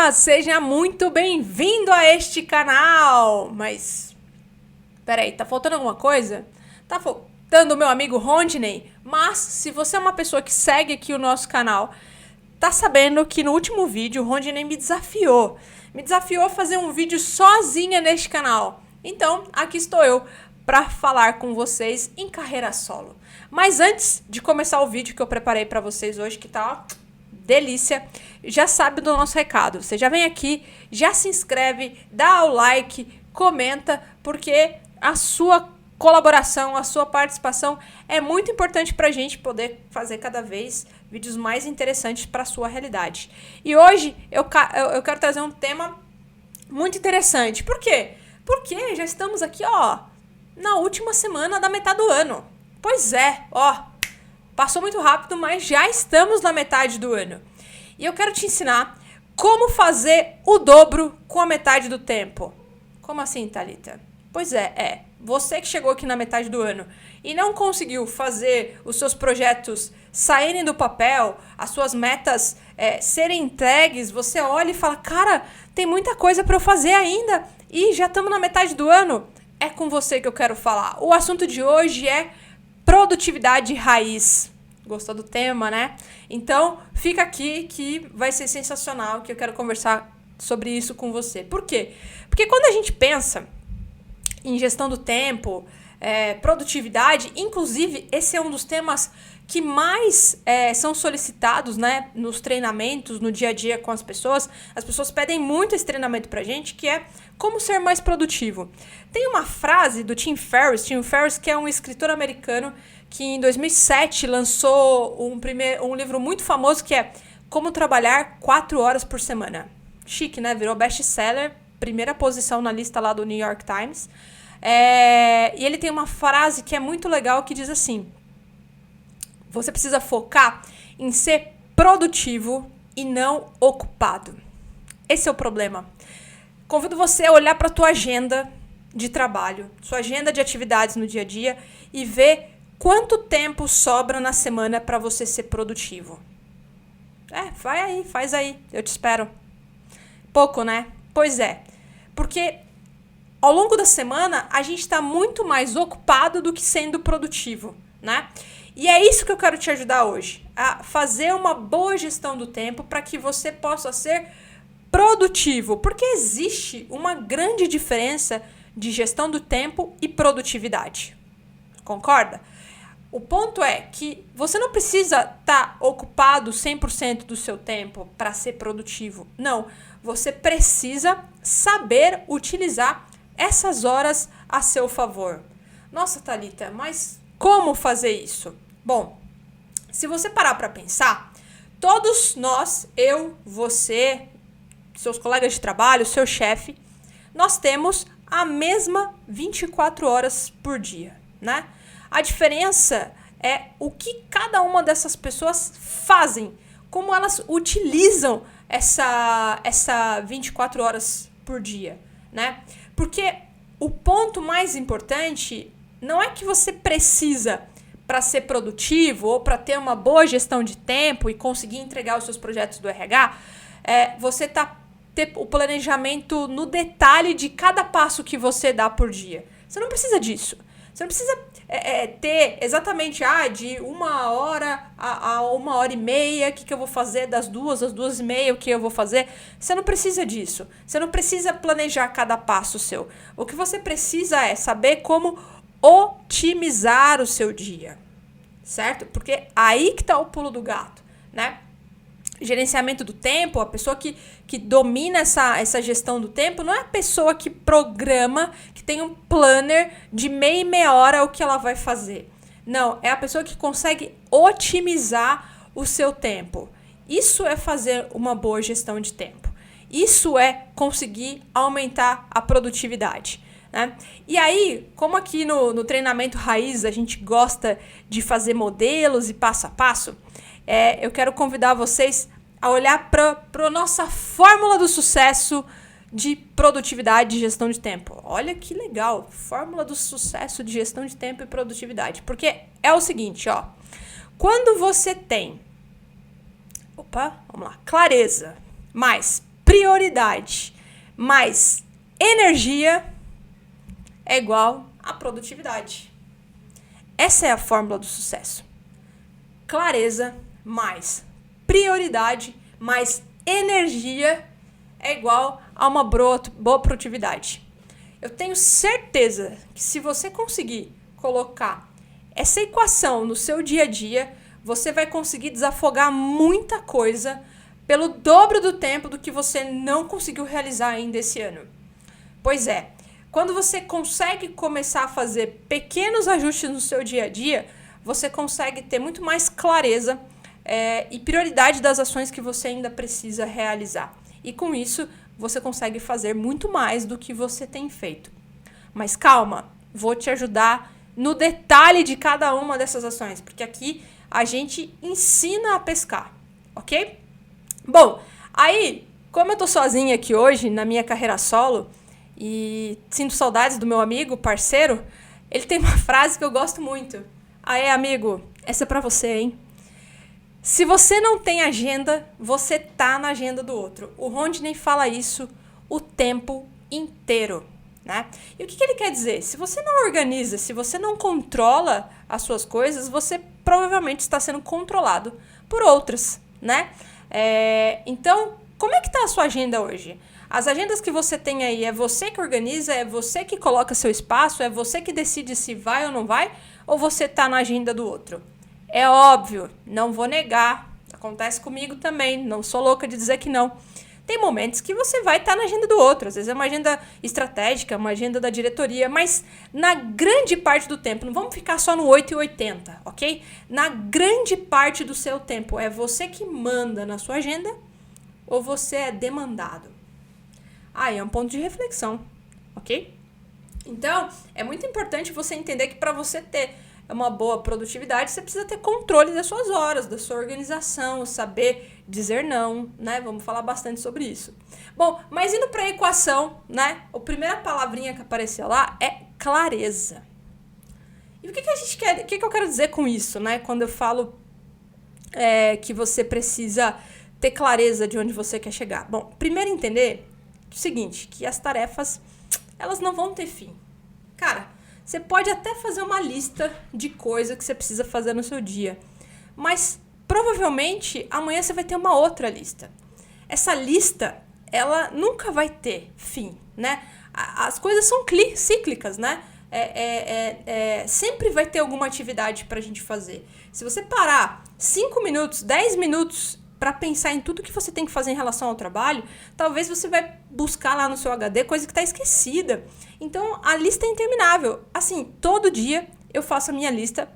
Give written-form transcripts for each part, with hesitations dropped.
Olá, seja muito bem-vindo a este canal. Mas, peraí, tá faltando alguma coisa? Tá faltando o meu amigo Rondinei. Mas, se você é uma pessoa que segue aqui o nosso canal, tá sabendo que no último vídeo o Rondinei me desafiou. Me desafiou a fazer um vídeo sozinha neste canal. Então, aqui estou eu para falar com vocês em carreira solo. Mas antes de começar o vídeo que eu preparei para vocês hoje, que tá, ó, delícia, já sabe do nosso recado. Você já vem aqui, já se inscreve, dá o like, comenta, porque a sua colaboração, a sua participação é muito importante pra gente poder fazer cada vez vídeos mais interessantes para a sua realidade. E hoje eu quero trazer um tema muito interessante. Por quê? Porque já estamos aqui, ó, na última semana da metade do ano. Pois é, ó, passou muito rápido, mas já estamos na metade do ano. E eu quero te ensinar como fazer o dobro com a metade do tempo. Como assim, Thalita? Pois é. Você que chegou aqui na metade do ano e não conseguiu fazer os seus projetos saírem do papel, as suas metas serem entregues, você olha e fala, cara, tem muita coisa para eu fazer ainda e já estamos na metade do ano. É com você que eu quero falar. O assunto de hoje é produtividade raiz. Gostou do tema, né? Então, fica aqui que vai ser sensacional, que eu quero conversar sobre isso com você. Por quê? Porque quando a gente pensa em gestão do tempo, produtividade, inclusive, esse é um dos temas que mais são solicitados, né, nos treinamentos, no dia a dia com as pessoas. As pessoas pedem muito esse treinamento pra gente, que é como ser mais produtivo. Tem uma frase do Tim Ferriss, que é um escritor americano, que em 2007 lançou um livro muito famoso, que é Como Trabalhar 4 Horas por Semana. Chique, né? Virou best-seller, primeira posição na lista lá do New York Times. E ele tem uma frase que é muito legal, que diz assim: você precisa focar em ser produtivo e não ocupado. Esse é o problema. Convido você a olhar para a tua agenda de trabalho, sua agenda de atividades no dia a dia e ver quanto tempo sobra na semana para você ser produtivo. Vai aí, faz aí, eu te espero. Pouco, né? Pois é, porque ao longo da semana a gente está muito mais ocupado do que sendo produtivo, né? E é isso que eu quero te ajudar hoje, a fazer uma boa gestão do tempo para que você possa ser produtivo, porque existe uma grande diferença de gestão do tempo e produtividade. Concorda? O ponto é que você não precisa estar ocupado 100% do seu tempo para ser produtivo. Não, você precisa saber utilizar essas horas a seu favor. Nossa, Thalita, mas como fazer isso? Bom, se você parar para pensar, todos nós, eu, você, seus colegas de trabalho, seu chefe, nós temos a mesma 24 horas por dia, né? A diferença é o que cada uma dessas pessoas fazem, como elas utilizam essa 24 horas por dia, né? Porque o ponto mais importante não é que você precisa, para ser produtivo ou para ter uma boa gestão de tempo e conseguir entregar os seus projetos do RH, você ter o planejamento no detalhe de cada passo que você dá por dia. Você não precisa disso. Você não precisa ter exatamente de 1h a 1h30, o que eu vou fazer, das 2 às 2h30, o que eu vou fazer. Você não precisa disso. Você não precisa planejar cada passo seu. O que você precisa é saber como otimizar o seu dia, certo? Porque aí que tá o pulo do gato, né? Gerenciamento do tempo, a pessoa que domina essa gestão do tempo não é a pessoa que programa, que tem um planner de meia hora o que ela vai fazer. Não, é a pessoa que consegue otimizar o seu tempo. Isso é fazer uma boa gestão de tempo. Isso é conseguir aumentar a produtividade, né? E aí, como aqui no treinamento raiz a gente gosta de fazer modelos e passo a passo, eu quero convidar vocês a olhar para a nossa fórmula do sucesso de produtividade e gestão de tempo. Olha que legal, fórmula do sucesso de gestão de tempo e produtividade. Porque é o seguinte, ó, quando você tem, vamos lá, clareza, mais prioridade mais energia é igual a produtividade. Essa é a fórmula do sucesso. Clareza mais prioridade mais energia é igual a uma boa produtividade. Eu tenho certeza que se você conseguir colocar essa equação no seu dia a dia, você vai conseguir desafogar muita coisa pelo dobro do tempo do que você não conseguiu realizar ainda esse ano. Pois é, quando você consegue começar a fazer pequenos ajustes no seu dia a dia, você consegue ter muito mais clareza e prioridade das ações que você ainda precisa realizar. E com isso, você consegue fazer muito mais do que você tem feito. Mas calma, vou te ajudar no detalhe de cada uma dessas ações, porque aqui a gente ensina a pescar, ok? Bom, aí, como eu tô sozinha aqui hoje na minha carreira solo e sinto saudades do meu amigo, parceiro, ele tem uma frase que eu gosto muito. Aê, amigo, essa é pra você, hein? Se você não tem agenda, você tá na agenda do outro. O Rodney fala isso o tempo inteiro, né? E o que ele quer dizer? Se você não organiza, se você não controla as suas coisas, você provavelmente está sendo controlado por outras, né? Então, como é que tá a sua agenda hoje? As agendas que você tem aí, é você que organiza, é você que coloca seu espaço, é você que decide se vai ou não vai, ou você tá na agenda do outro? É óbvio, não vou negar, acontece comigo também, não sou louca de dizer que não. Tem momentos que você vai estar na agenda do outro, às vezes é uma agenda estratégica, uma agenda da diretoria, mas na grande parte do tempo, não vamos ficar só no 8 e 80, ok? Na grande parte do seu tempo, é você que manda na sua agenda ou você é demandado? É um ponto de reflexão, ok? Então, é muito importante você entender que para você ter uma boa produtividade, você precisa ter controle das suas horas, da sua organização, saber dizer não, né? Vamos falar bastante sobre isso. Bom, mas indo para a equação, né? A primeira palavrinha que apareceu lá é clareza. E o que a gente quer? O que eu quero dizer com isso, né? Quando eu falo que você precisa ter clareza de onde você quer chegar. Bom, primeiro entender o seguinte, que as tarefas, elas não vão ter fim. Cara, você pode até fazer uma lista de coisas que você precisa fazer no seu dia, mas provavelmente amanhã você vai ter uma outra lista. Essa lista, ela nunca vai ter fim, né? As coisas são cíclicas, né? Sempre vai ter alguma atividade pra gente fazer. Se você parar 5 minutos, 10 minutos para pensar em tudo que você tem que fazer em relação ao trabalho, talvez você vai buscar lá no seu HD coisa que está esquecida. Então, a lista é interminável. Assim, todo dia eu faço a minha lista,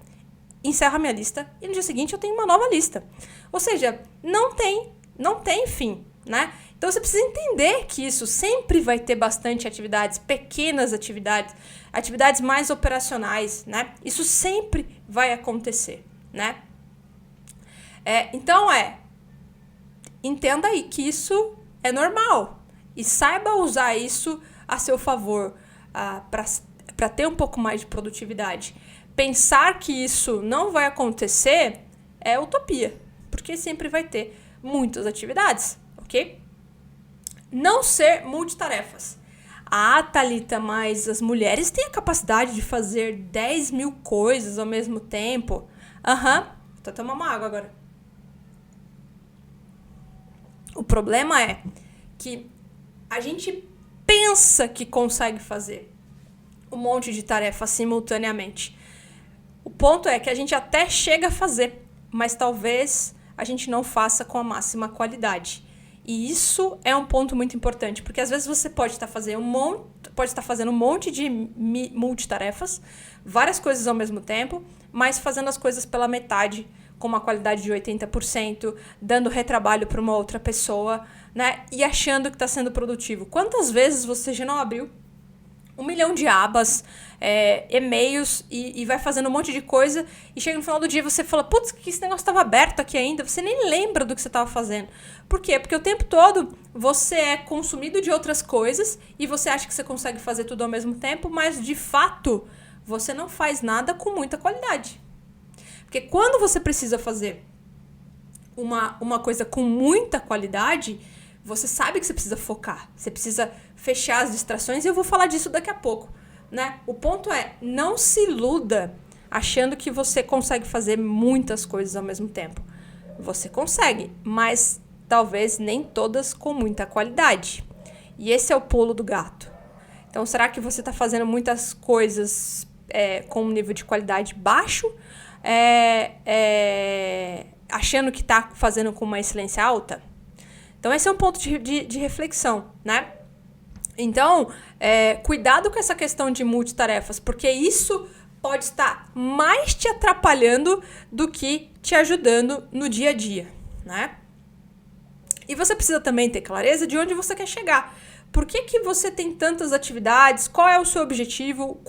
encerro a minha lista e no dia seguinte eu tenho uma nova lista. Ou seja, não tem fim, né? Então, você precisa entender que isso sempre vai ter bastante atividades, pequenas atividades, atividades mais operacionais, né? Isso sempre vai acontecer, né? Então, entenda aí que isso é normal e saiba usar isso a seu favor para ter um pouco mais de produtividade. Pensar que isso não vai acontecer é utopia, porque sempre vai ter muitas atividades, ok? Não ser multitarefas. Thalita, mas as mulheres têm a capacidade de fazer 10 mil coisas ao mesmo tempo. Vou tomar uma água agora. O problema é que a gente pensa que consegue fazer um monte de tarefas simultaneamente. O ponto é que a gente até chega a fazer, mas talvez a gente não faça com a máxima qualidade. E isso é um ponto muito importante, porque às vezes você pode estar fazendo um monte de multitarefas, várias coisas ao mesmo tempo, mas fazendo as coisas pela metade, com uma qualidade de 80%, dando retrabalho para uma outra pessoa, né? E achando que está sendo produtivo. Quantas vezes você já não abriu 1 milhão de abas, e-mails e vai fazendo um monte de coisa e chega no final do dia e você fala, putz, que esse negócio estava aberto aqui ainda, você nem lembra do que você estava fazendo. Por quê? Porque o tempo todo você é consumido de outras coisas e você acha que você consegue fazer tudo ao mesmo tempo, mas de fato você não faz nada com muita qualidade. Porque quando você precisa fazer uma coisa com muita qualidade, Você sabe que você precisa focar, você precisa fechar as distrações e eu vou falar disso daqui a pouco, né? O ponto é, não se iluda achando que você consegue fazer muitas coisas ao mesmo tempo. Você consegue, mas talvez nem todas com muita qualidade. E esse é o pulo do gato. Então, será que você está fazendo muitas coisas com um nível de qualidade baixo, achando que está fazendo com uma excelência alta? Então, esse é um ponto de reflexão, né? Então, cuidado com essa questão de multitarefas, porque isso pode estar mais te atrapalhando do que te ajudando no dia a dia, né? E você precisa também ter clareza de onde você quer chegar. Por que você tem tantas atividades? Qual é o seu objetivo?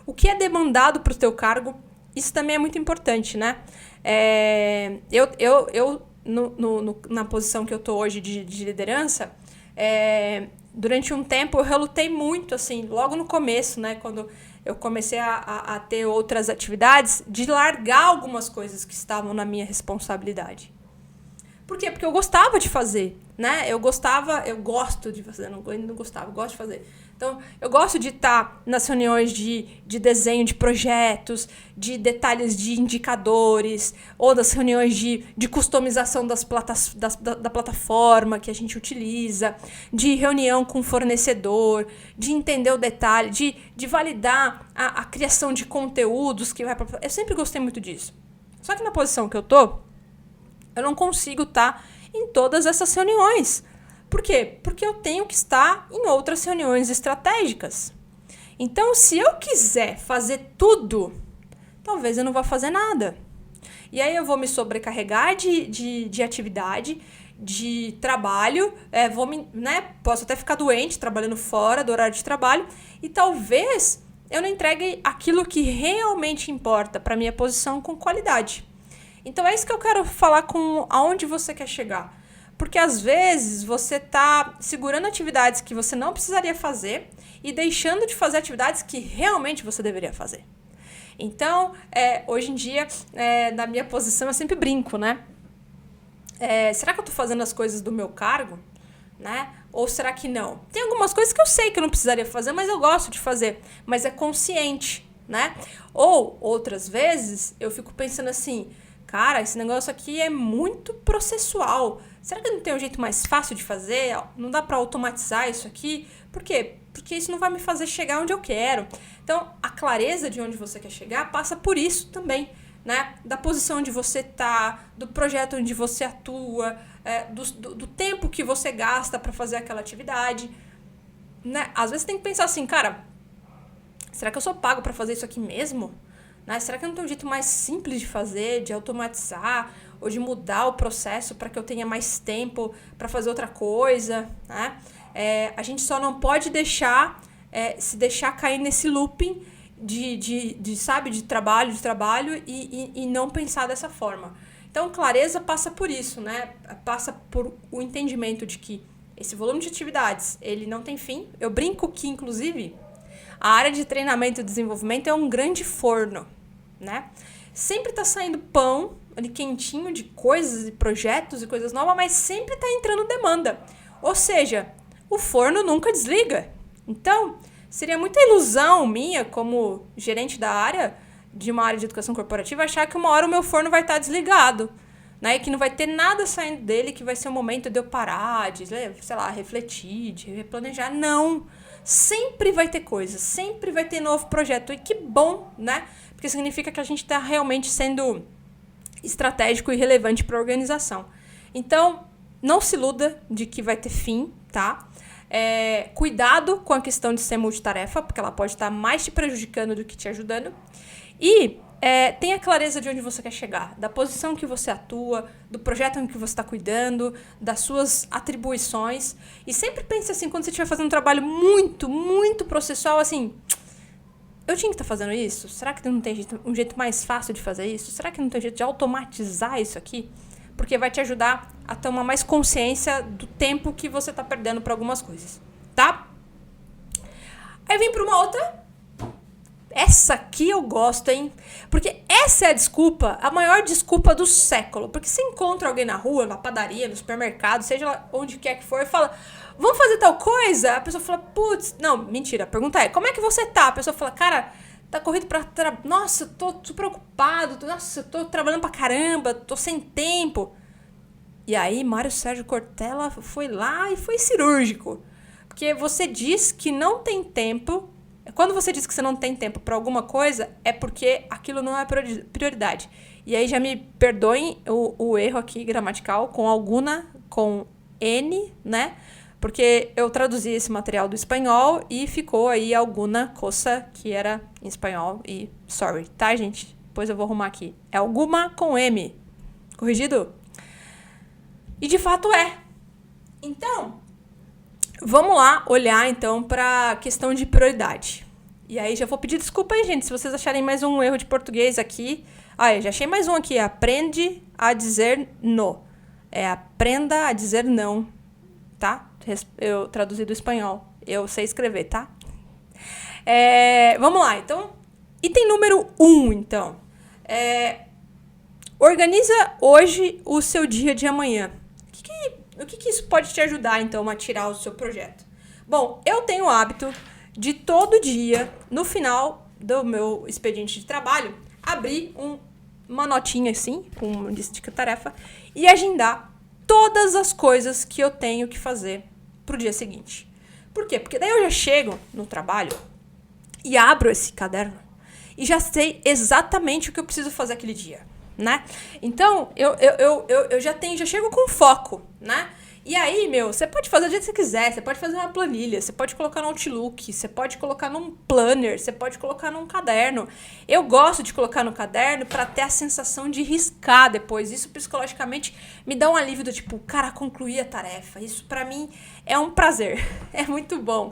O que é demandado para o teu cargo? Isso também é muito importante, né? Na posição que eu tô hoje de liderança, durante um tempo eu relutei muito, assim, logo no começo, né? Quando eu comecei a ter outras atividades, de largar algumas coisas que estavam na minha responsabilidade. Por quê? Porque eu gostava de fazer, né? Eu gosto de fazer, eu gosto de fazer. Então, eu gosto de estar nas reuniões de desenho de projetos, de detalhes de indicadores, ou das reuniões de customização da plataforma que a gente utiliza, de reunião com o fornecedor, de entender o detalhe, de validar a criação de conteúdos que vai para... Eu sempre gostei muito disso. Só que na posição que eu tô, eu não consigo estar em todas essas reuniões. Por quê? Porque eu tenho que estar em outras reuniões estratégicas. Então, se eu quiser fazer tudo, talvez eu não vá fazer nada. E aí eu vou me sobrecarregar de atividade, de trabalho, posso até ficar doente trabalhando fora do horário de trabalho e talvez eu não entregue aquilo que realmente importa para minha posição com qualidade. Então é isso que eu quero falar com aonde você quer chegar. Porque às vezes você está segurando atividades que você não precisaria fazer e deixando de fazer atividades que realmente você deveria fazer. Então, hoje em dia, na minha posição, eu sempre brinco, né? Será que eu estou fazendo as coisas do meu cargo? Né? Ou será que não? Tem algumas coisas que eu sei que eu não precisaria fazer, mas eu gosto de fazer. Mas é consciente, né? Ou, outras vezes, eu fico pensando assim... Cara, esse negócio aqui é muito processual. Será que não tem um jeito mais fácil de fazer? Não dá para automatizar isso aqui? Por quê? Porque isso não vai me fazer chegar onde eu quero. Então, a clareza de onde você quer chegar passa por isso também, né? Da posição onde você tá, do projeto onde você atua, do tempo que você gasta para fazer aquela atividade, né? Às vezes tem que pensar assim, cara, será que eu sou pago para fazer isso aqui mesmo? Né? Será que não tem um jeito mais simples de fazer, de automatizar ou de mudar o processo para que eu tenha mais tempo para fazer outra coisa? Né? A gente só não pode se deixar cair nesse looping de trabalho e não pensar dessa forma. Então, clareza passa por isso, né? Passa por o entendimento de que esse volume de atividades, ele não tem fim. Eu brinco que, inclusive, a área de treinamento e desenvolvimento é um grande forno, né? Sempre tá saindo pão ali quentinho de coisas e projetos e coisas novas, mas sempre tá entrando demanda. Ou seja, o forno nunca desliga. Então, seria muita ilusão minha como gerente da área, de uma área de educação corporativa, achar que uma hora o meu forno vai estar desligado, né? E que não vai ter nada saindo dele, que vai ser o momento de eu parar, de, sei lá, refletir, de replanejar. Não! Sempre vai ter coisa, sempre vai ter novo projeto. E que bom, né? Porque significa que a gente está realmente sendo estratégico e relevante para a organização. Então, não se iluda de que vai ter fim, tá? Cuidado com a questão de ser multitarefa, porque ela pode estar mais te prejudicando do que te ajudando. E tenha clareza de onde você quer chegar, da posição que você atua, do projeto em que você está cuidando, das suas atribuições. E sempre pense assim, quando você estiver fazendo um trabalho muito, muito processual, assim... Eu tinha que estar fazendo isso? Será que não tem um jeito mais fácil de fazer isso? Será que não tem jeito de automatizar isso aqui? Porque vai te ajudar a tomar mais consciência do tempo que você está perdendo para algumas coisas, tá? Aí vem para uma outra... Essa aqui eu gosto, hein? Porque essa é a desculpa, a maior desculpa do século. Porque você encontra alguém na rua, na padaria, no supermercado, seja lá onde quer que for, e fala, vamos fazer tal coisa? A pessoa fala, putz, não, mentira. A pergunta é, como é que você tá? A pessoa fala, cara, tá corrido pra... Nossa, tô super ocupado. Nossa, tô trabalhando pra caramba, tô sem tempo. E aí, Mário Sérgio Cortella foi lá e foi cirúrgico. Porque você diz que não tem tempo. Quando você diz que você não tem tempo pra alguma coisa, é porque aquilo não é prioridade. E aí já me perdoem o erro aqui gramatical com alguna, com N, né? Porque eu traduzi esse material do espanhol e ficou aí alguna coisa que era em espanhol. E sorry, tá, gente? Depois eu vou arrumar aqui. É alguma com M. Corrigido? E de fato é. Então, vamos lá olhar então para a questão de prioridade. E aí já vou pedir desculpa aí, gente, se vocês acharem mais um erro de português aqui. Ah, eu já achei mais um aqui. Aprende a dizer no. Aprenda a dizer não, tá? Eu traduzi do espanhol. Eu sei escrever, tá? Vamos lá, então. Item número 1, então. Organiza hoje o seu dia de amanhã. O que isso pode te ajudar, então, a tirar o seu projeto? Bom, eu tenho o hábito de todo dia, no final do meu expediente de trabalho, abrir uma notinha assim, com uma lista de tarefa, e agendar todas as coisas que eu tenho que fazer pro dia seguinte. Por quê? Porque daí eu já chego no trabalho e abro esse caderno e já sei exatamente o que eu preciso fazer aquele dia, né? Então, eu já chego com foco, né? E aí, você pode fazer do jeito que você quiser, você pode fazer uma planilha, você pode colocar no Outlook, você pode colocar num planner, você pode colocar num caderno. Eu gosto de colocar no caderno para ter a sensação de riscar depois. Isso psicologicamente me dá um alívio do tipo, cara, concluí a tarefa. Isso para mim é um prazer, é muito bom.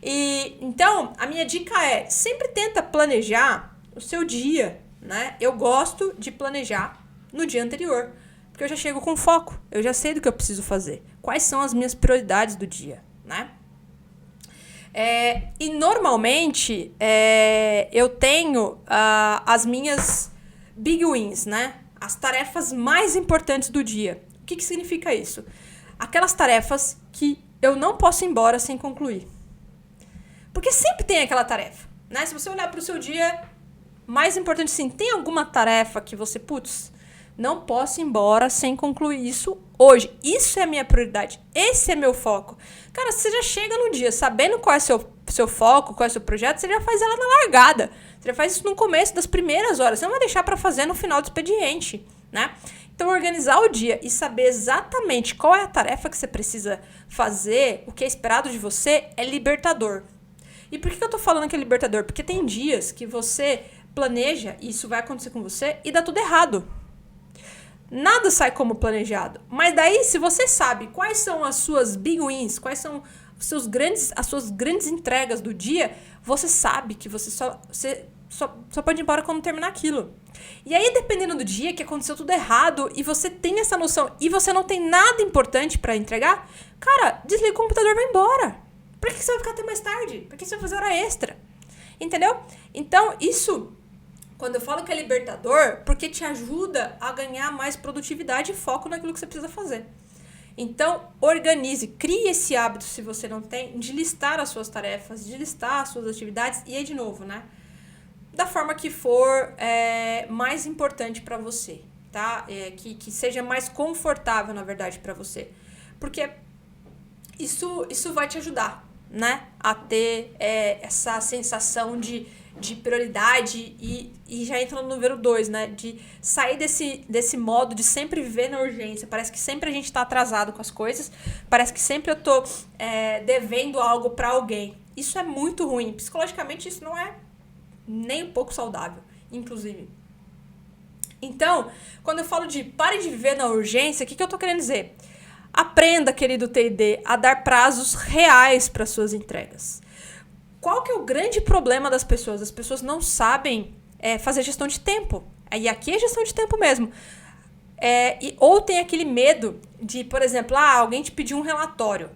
E então, a minha dica é, sempre tenta planejar o seu dia, né? Eu gosto de planejar no dia anterior, porque eu já chego com foco, eu já sei do que eu preciso fazer, quais são as minhas prioridades do dia, né? E normalmente eu tenho as minhas big wins, né? As tarefas mais importantes do dia. O que significa isso? Aquelas tarefas que eu não posso ir embora sem concluir. Porque sempre tem aquela tarefa, né? Se você olhar para o seu dia, mais importante sim, tem alguma tarefa que você, não posso ir embora sem concluir isso hoje. Isso é a minha prioridade. Esse é meu foco. Cara, você já chega no dia sabendo qual é seu foco, qual é o seu projeto, você já faz ela na largada. Você já faz isso no começo das primeiras horas. Você não vai deixar para fazer no final do expediente, né? Então, organizar o dia e saber exatamente qual é a tarefa que você precisa fazer, o que é esperado de você, é libertador. E por que eu tô falando que é libertador? Porque tem dias que você planeja, e isso vai acontecer com você, e dá tudo errado. Nada sai como planejado. Mas daí, se você sabe quais são as suas big wins, quais são as suas grandes entregas do dia, você sabe que você só pode ir embora quando terminar aquilo. E aí, dependendo do dia que aconteceu tudo errado e você tem essa noção e você não tem nada importante pra entregar, cara, desliga o computador e vai embora. Pra que você vai ficar até mais tarde? Pra que você vai fazer hora extra? Entendeu? Então, isso... Quando eu falo que é libertador, porque te ajuda a ganhar mais produtividade e foco naquilo que você precisa fazer. Então, organize, crie esse hábito, se você não tem, de listar as suas tarefas, de listar as suas atividades, e aí de novo, né? Da forma que for mais importante para você, tá? Que seja mais confortável, na verdade, para você. Porque isso vai te ajudar, né? A ter essa sensação de prioridade e já entra no número 2, né? De sair desse modo de sempre viver na urgência. Parece que sempre a gente tá atrasado com as coisas. Parece que sempre eu tô devendo algo pra alguém. Isso é muito ruim. Psicologicamente, isso não é nem um pouco saudável, inclusive. Então, quando eu falo de pare de viver na urgência, o que eu tô querendo dizer? Aprenda, querido T&D, a dar prazos reais para suas entregas. Qual que é o grande problema das pessoas? As pessoas não sabem fazer gestão de tempo. E aqui é gestão de tempo mesmo. Ou tem aquele medo de, por exemplo, alguém te pediu um relatório.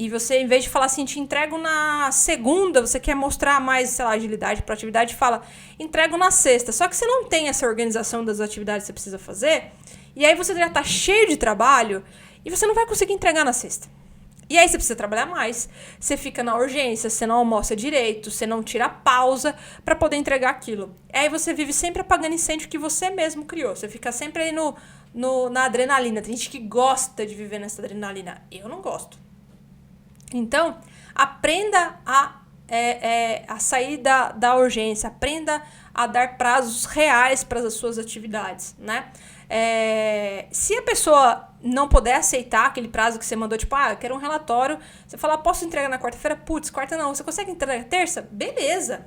E você, em vez de falar assim, te entrego na segunda, você quer mostrar mais, sei lá, agilidade, proatividade, fala, entrego na sexta. Só que você não tem essa organização das atividades que você precisa fazer, e aí você já tá cheio de trabalho, e você não vai conseguir entregar na sexta. E aí você precisa trabalhar mais, você fica na urgência, você não almoça direito, você não tira pausa para poder entregar aquilo. E aí você vive sempre apagando incêndio que você mesmo criou. Você fica sempre aí na adrenalina. Tem gente que gosta de viver nessa adrenalina. Eu não gosto. Então, aprenda a sair da urgência. Aprenda a dar prazos reais para as suas atividades, né? Se a pessoa não puder aceitar aquele prazo que você mandou, tipo, eu quero um relatório, você fala, posso entregar na quarta-feira? Putz, quarta não, você consegue entregar na terça? Beleza.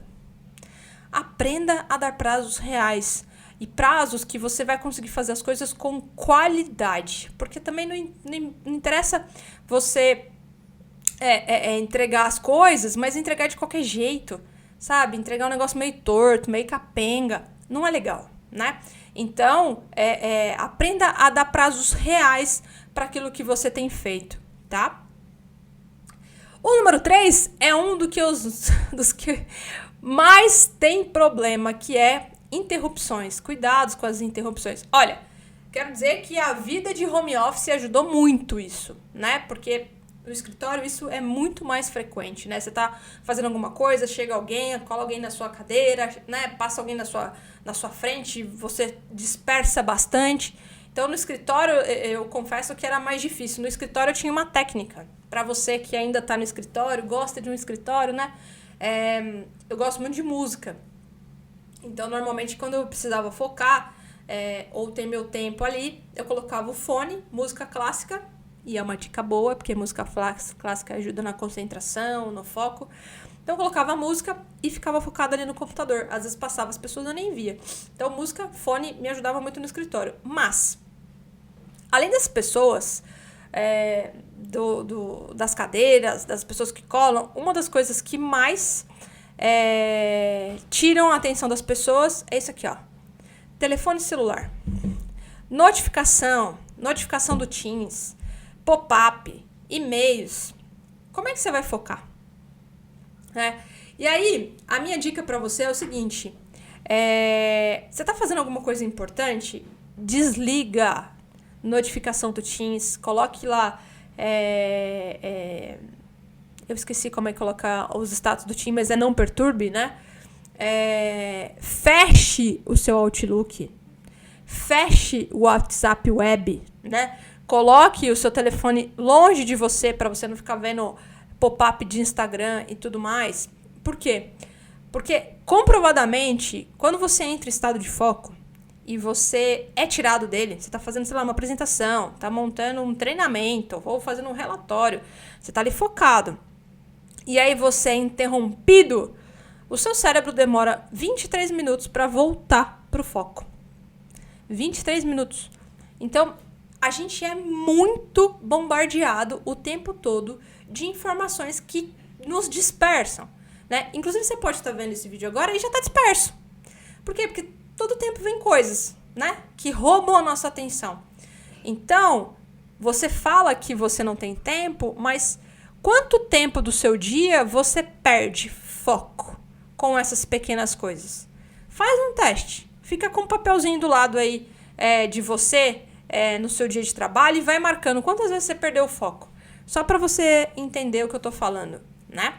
Aprenda a dar prazos reais e prazos que você vai conseguir fazer as coisas com qualidade, porque também não interessa você entregar as coisas, mas entregar de qualquer jeito, sabe? Entregar um negócio meio torto, meio capenga, não é legal, né? Então, aprenda a dar prazos reais para aquilo que você tem feito, tá? O número 3 é um dos que mais tem problema, que é interrupções. Cuidados com as interrupções. Olha, quero dizer que a vida de home office ajudou muito isso, né? Porque no escritório isso é muito mais frequente, né? Você tá fazendo alguma coisa, chega alguém, cola alguém na sua cadeira, né? Passa alguém na sua frente, você dispersa bastante. Então, no escritório, eu confesso que era mais difícil. No escritório, eu tinha uma técnica. Para você que ainda tá no escritório, gosta de um escritório, né? Eu gosto muito de música. Então, normalmente, quando eu precisava focar ou ter meu tempo ali, eu colocava o fone, música clássica. E é uma dica boa, porque música clássica ajuda na concentração, no foco. Então, eu colocava a música e ficava focada ali no computador. Às vezes passava, as pessoas eu nem via. Então, música, fone, me ajudava muito no escritório. Mas, além das pessoas, das cadeiras, das pessoas que colam, uma das coisas que mais tiram a atenção das pessoas é isso aqui, ó. Telefone celular. Notificação do Teams, pop-up, e-mails. Como é que você vai focar? E aí, a minha dica pra você é o seguinte. Você tá fazendo alguma coisa importante? Desliga notificação do Teams. Coloque lá... eu esqueci como é que colocar os status do Teams, mas não perturbe, né? Feche o seu Outlook. Feche o WhatsApp Web, né? Coloque o seu telefone longe de você para você não ficar vendo pop-up de Instagram e tudo mais. Por quê? Porque, comprovadamente, quando você entra em estado de foco e você é tirado dele, você está fazendo, sei lá, uma apresentação, está montando um treinamento ou fazendo um relatório, você está ali focado, e aí você é interrompido, o seu cérebro demora 23 minutos para voltar para o foco. 23 minutos. Então, a gente é muito bombardeado o tempo todo de informações que nos dispersam, né? Inclusive, você pode estar vendo esse vídeo agora e já está disperso. Por quê? Porque todo tempo vem coisas, né? Que roubam a nossa atenção. Então, você fala que você não tem tempo, mas quanto tempo do seu dia você perde foco com essas pequenas coisas? Faz um teste. Fica com um papelzinho do lado aí de você no seu dia de trabalho e vai marcando quantas vezes você perdeu o foco. Só para você entender o que eu tô falando, né?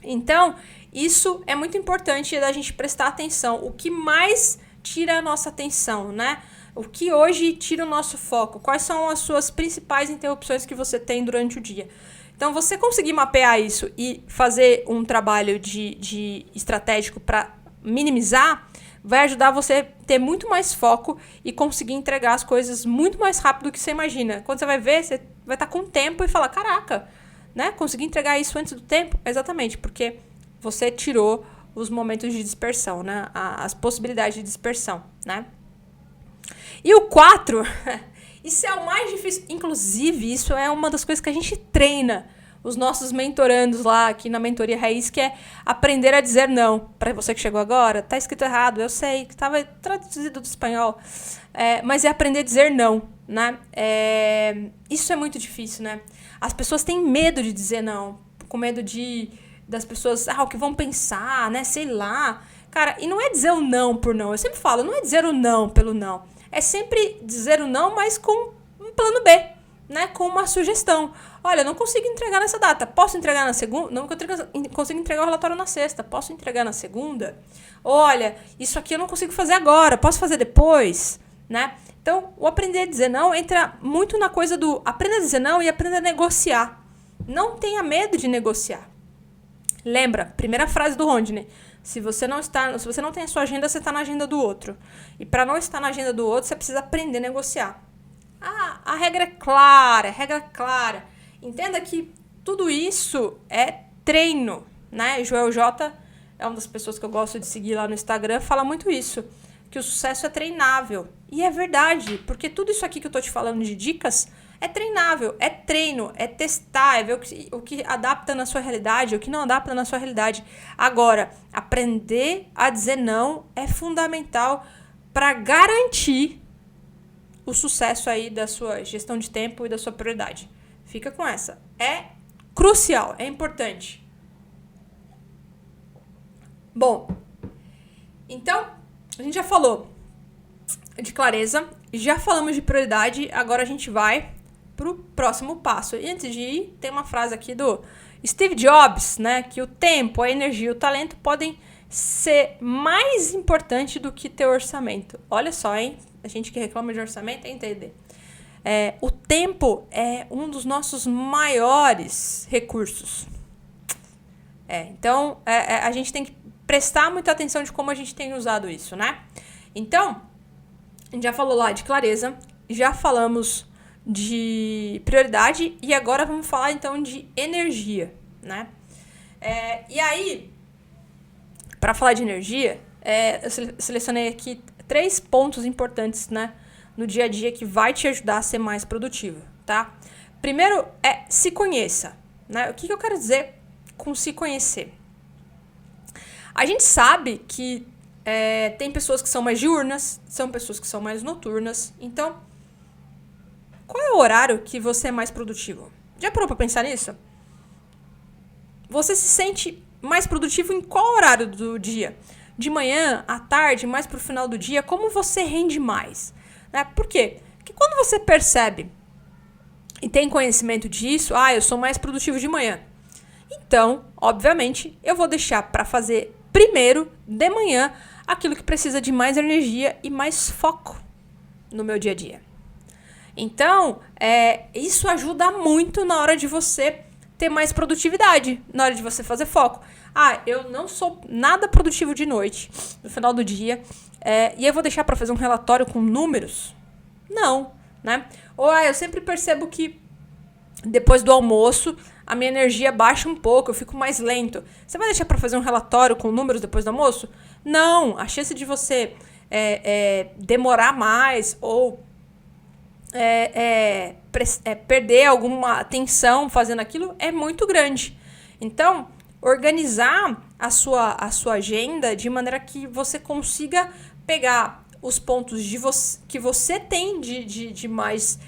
Então, isso é muito importante da gente prestar atenção. O que mais tira a nossa atenção, né? O que hoje tira o nosso foco? Quais são as suas principais interrupções que você tem durante o dia? Então, você conseguir mapear isso e fazer um trabalho de estratégico para minimizar, vai ajudar você a ter muito mais foco e conseguir entregar as coisas muito mais rápido do que você imagina. Quando você vai ver, você vai estar com tempo e falar, caraca, né? Consegui entregar isso antes do tempo? Exatamente, porque você tirou os momentos de dispersão, né? As possibilidades de dispersão, né? E o 4, isso é o mais difícil. Inclusive, isso é uma das coisas que a gente treina os nossos mentorandos lá aqui na Mentoria Raiz, que é aprender a dizer não. Para você que chegou agora, tá escrito errado, eu sei, que estava traduzido do espanhol, mas é aprender a dizer não, né? Isso é muito difícil, né? As pessoas têm medo de dizer não, com medo das pessoas, o que vão pensar, né? Sei lá. Cara, e não é dizer o não por não. Eu sempre falo, não é dizer o não pelo não. É sempre dizer o não, mas com um plano B, né? Com uma sugestão. Olha, eu não consigo entregar nessa data. Posso entregar na segunda? Não consigo entregar o relatório na sexta. Posso entregar na segunda? Olha, isso aqui eu não consigo fazer agora. Posso fazer depois? Né? Então, o aprender a dizer não entra muito na coisa do aprenda a dizer não e aprenda a negociar. Não tenha medo de negociar. Lembra, primeira frase do Rodney. Se você não tem a sua agenda, você está na agenda do outro. E para não estar na agenda do outro, você precisa aprender a negociar. A regra é clara. Entenda que tudo isso é treino, né? Joel J é uma das pessoas que eu gosto de seguir lá no Instagram, fala muito isso, que o sucesso é treinável. E é verdade, porque tudo isso aqui que eu tô te falando de dicas é treinável, é treino, é testar, é ver o que adapta na sua realidade, o que não adapta na sua realidade. Agora, aprender a dizer não é fundamental para garantir o sucesso aí da sua gestão de tempo e da sua prioridade. Fica com essa. É crucial, é importante. Bom, então, a gente já falou de clareza, já falamos de prioridade, agora a gente vai pro próximo passo. E antes de ir, tem uma frase aqui do Steve Jobs, né? Que o tempo, a energia e o talento podem ser mais importantes do que ter orçamento. Olha só, hein? A gente que reclama de orçamento é entender. O tempo é um dos nossos maiores recursos. Então, a gente tem que prestar muita atenção de como a gente tem usado isso, né? Então, a gente já falou lá de clareza, já falamos de prioridade e agora vamos falar então de energia, né? E aí, para falar de energia, eu selecionei aqui 3 pontos importantes, né, no dia a dia que vai te ajudar a ser mais produtivo, tá? Primeiro se conheça, né? O que eu quero dizer com se conhecer? A gente sabe que tem pessoas que são mais diurnas, são pessoas que são mais noturnas, então qual é o horário que você é mais produtivo? Já parou pra pensar nisso? Você se sente mais produtivo em qual horário do dia? De manhã, à tarde, mais pro final do dia? Como você rende mais? Né? Por quê? Porque quando você percebe e tem conhecimento disso, eu sou mais produtivo de manhã. Então, obviamente, eu vou deixar para fazer primeiro, de manhã, aquilo que precisa de mais energia e mais foco no meu dia a dia. Então, isso ajuda muito na hora de você ter mais produtividade, na hora de você fazer foco. Eu não sou nada produtivo de noite, no final do dia, e eu vou deixar para fazer um relatório com números? Não, né? Ou eu sempre percebo que depois do almoço a minha energia baixa um pouco, eu fico mais lento. Você vai deixar para fazer um relatório com números depois do almoço? Não, a chance de você demorar mais ou perder alguma atenção fazendo aquilo é muito grande. Então, organizar a sua agenda de maneira que você consiga pegar os pontos que você tem de mais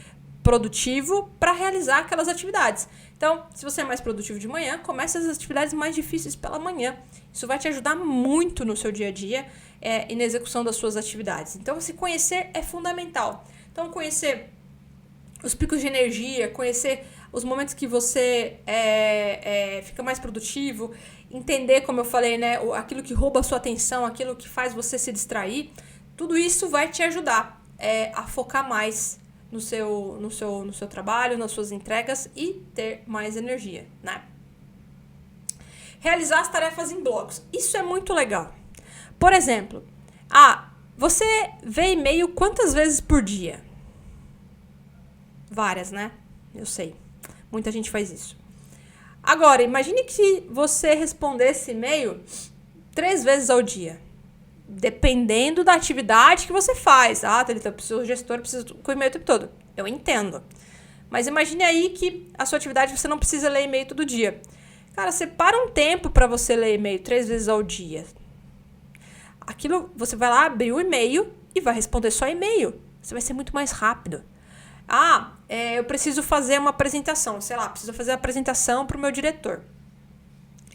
produtivo para realizar aquelas atividades. Então, se você é mais produtivo de manhã, comece as atividades mais difíceis pela manhã. Isso vai te ajudar muito no seu dia a dia e na execução das suas atividades. Então, se conhecer é fundamental. Então, conhecer os picos de energia, conhecer os momentos que você fica mais produtivo, entender, como eu falei, né, aquilo que rouba a sua atenção, aquilo que faz você se distrair, tudo isso vai te ajudar a focar mais no seu trabalho, nas suas entregas e ter mais energia, né? Realizar as tarefas em blocos. Isso é muito legal. Por exemplo, você vê e-mail quantas vezes por dia? Várias, né? Eu sei. Muita gente faz isso. Agora, imagine que você respondesse e-mail 3 vezes ao dia. Dependendo da atividade que você faz. Thalita, o gestor precisa com o e-mail o tempo todo. Eu entendo. Mas imagine aí que a sua atividade você não precisa ler e-mail todo dia. Cara, separa um tempo para você ler e-mail 3 vezes ao dia. Aquilo, você vai lá abrir o e-mail e vai responder só e-mail. Você vai ser muito mais rápido. Eu preciso fazer uma apresentação, sei lá, preciso fazer a apresentação para o meu diretor.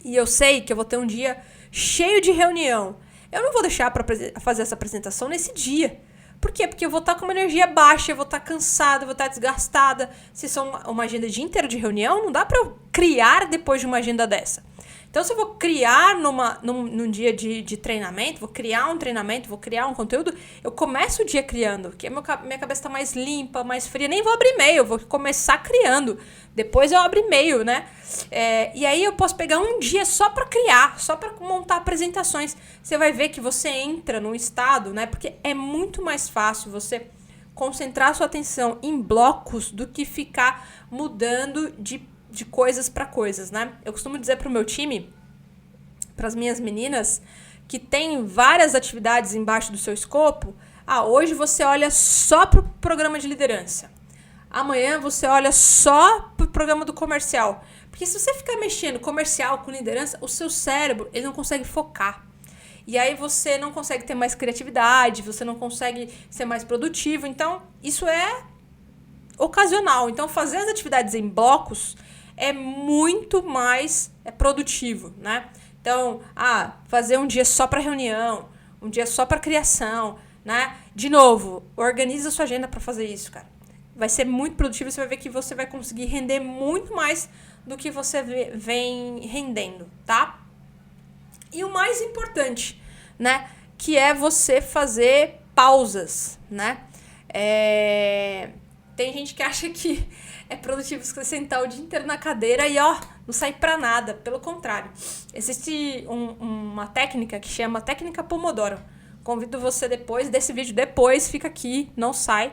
E eu sei que eu vou ter um dia cheio de reunião. Eu não vou deixar para fazer essa apresentação nesse dia. Por quê? Porque eu vou estar com uma energia baixa, eu vou estar cansada, eu vou estar desgastada. Se são uma agenda de dia inteiro de reunião, não dá para eu criar depois de uma agenda dessa. Então, se eu vou criar num dia de treinamento, vou criar um treinamento, vou criar um conteúdo, eu começo o dia criando, porque minha cabeça está mais limpa, mais fria, nem vou abrir e-mail, vou começar criando. Depois eu abro e-mail, né? E aí eu posso pegar um dia só para criar, só para montar apresentações. Você vai ver que você entra num estado, né? Porque é muito mais fácil você concentrar sua atenção em blocos do que ficar mudando de coisas para coisas, né? Eu costumo dizer pro meu time, pras minhas meninas, que tem várias atividades embaixo do seu escopo. Hoje você olha só pro programa de liderança. Amanhã você olha só pro programa do comercial. Porque se você ficar mexendo comercial com liderança, o seu cérebro, ele não consegue focar. E aí você não consegue ter mais criatividade, você não consegue ser mais produtivo. Então, isso é ocasional. Então, fazer as atividades em blocos é muito mais produtivo, né? Então, fazer um dia só para reunião, um dia só para criação, né? De novo, organiza a sua agenda para fazer isso, cara. Vai ser muito produtivo, você vai ver que você vai conseguir render muito mais do que você vem rendendo, tá? E o mais importante, né? Que é você fazer pausas, né? Tem gente que acha que é produtivo você sentar o dia inteiro na cadeira e, não sair pra nada. Pelo contrário. Existe uma técnica que chama técnica Pomodoro. Convido você depois desse vídeo, fica aqui, não sai.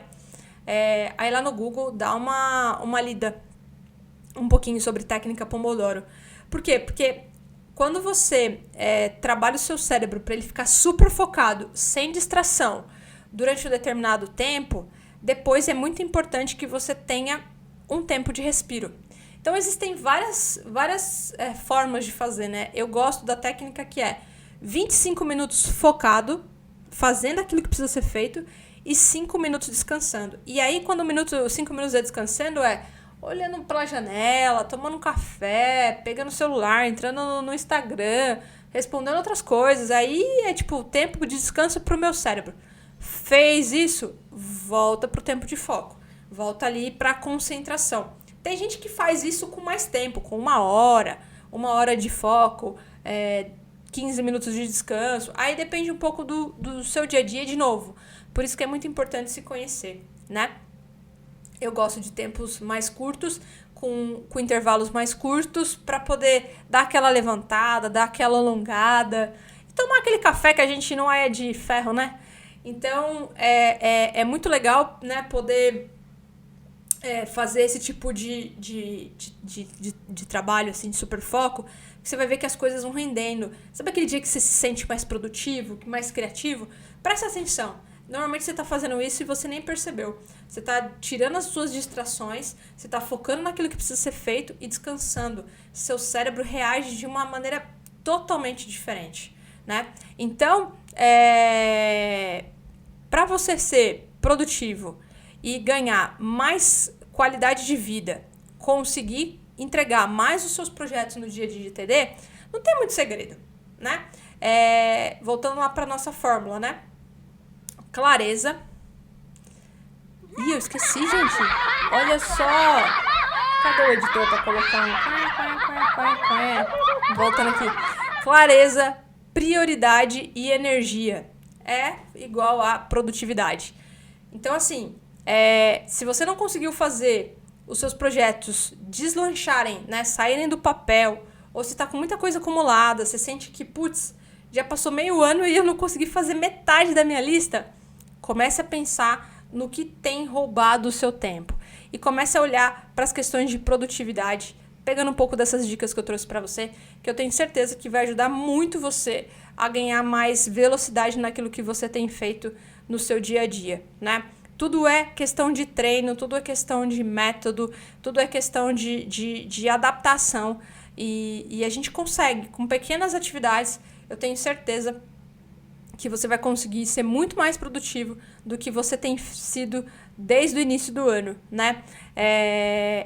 Aí lá no Google dá uma lida um pouquinho sobre técnica Pomodoro. Por quê? Porque quando você trabalha o seu cérebro para ele ficar super focado, sem distração, durante um determinado tempo, depois é muito importante que você tenha um tempo de respiro. Então, existem várias formas de fazer, né? Eu gosto da técnica que é 25 minutos focado, fazendo aquilo que precisa ser feito, e 5 minutos descansando. E aí, quando 5 minutos é descansando, olhando pela janela, tomando um café, pegando o celular, entrando no Instagram, respondendo outras coisas. Aí é tipo tempo de descanso pro meu cérebro. Fez isso, volta pro tempo de foco. Volta ali pra concentração. Tem gente que faz isso com mais tempo, com 1 hora de foco, 15 minutos de descanso. Aí depende um pouco do seu dia a dia de novo. Por isso que é muito importante se conhecer, né? Eu gosto de tempos mais curtos, com intervalos mais curtos, para poder dar aquela levantada, dar aquela alongada. E tomar aquele café que a gente não é de ferro, né? Então, é muito legal, né, poder fazer esse tipo de trabalho, assim, de super foco, que você vai ver que as coisas vão rendendo. Sabe aquele dia que você se sente mais produtivo, mais criativo? Presta atenção. Normalmente você está fazendo isso e você nem percebeu. Você está tirando as suas distrações, você está focando naquilo que precisa ser feito e descansando. Seu cérebro reage de uma maneira totalmente diferente, né? Então, para você ser produtivo e ganhar mais qualidade de vida, conseguir entregar mais os seus projetos no dia a dia de TD, não tem muito segredo, né? Voltando lá para nossa fórmula, né? Clareza. Ih, eu esqueci, gente. Olha só. Cadê o editor para colocar um... Voltando aqui. Clareza, prioridade e energia é igual a produtividade. Então, assim, se você não conseguiu fazer os seus projetos deslancharem, né, saírem do papel, ou se está com muita coisa acumulada, você sente que, putz, já passou meio ano e eu não consegui fazer metade da minha lista, comece a pensar no que tem roubado o seu tempo. E comece a olhar para as questões de produtividade, pegando um pouco dessas dicas que eu trouxe para você, que eu tenho certeza que vai ajudar muito você a ganhar mais velocidade naquilo que você tem feito no seu dia a dia, né? Tudo é questão de treino, tudo é questão de método, tudo é questão de adaptação. E a gente consegue, com pequenas atividades, eu tenho certeza que você vai conseguir ser muito mais produtivo do que você tem sido desde o início do ano, né?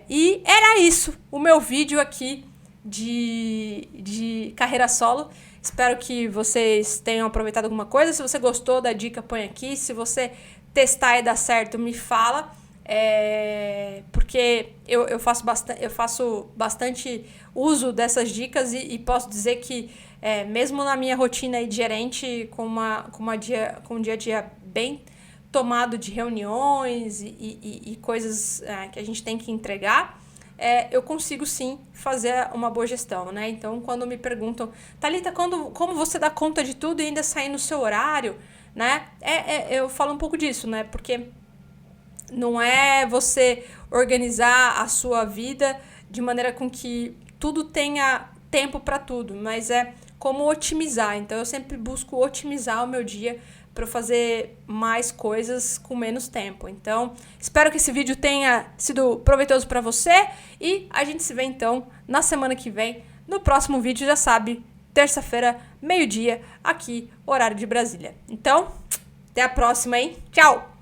E era isso, o meu vídeo aqui de carreira solo. Espero que vocês tenham aproveitado alguma coisa. Se você gostou da dica, põe aqui. Se você testar e dar certo, me fala. Porque eu faço bastante uso dessas dicas e posso dizer que mesmo na minha rotina aí de gerente, com um dia a dia bem tomado de reuniões e coisas que a gente tem que entregar, eu consigo sim fazer uma boa gestão, né? Então, quando me perguntam, Thalita, como você dá conta de tudo e ainda sair no seu horário, né? Eu falo um pouco disso, né? Porque não é você organizar a sua vida de maneira com que tudo tenha tempo para tudo, mas é como otimizar. Então, eu sempre busco otimizar o meu dia para fazer mais coisas com menos tempo. Então, espero que esse vídeo tenha sido proveitoso para você e a gente se vê então na semana que vem, no próximo vídeo, já sabe, terça-feira, meio-dia, aqui, horário de Brasília. Então, até a próxima, hein? Tchau!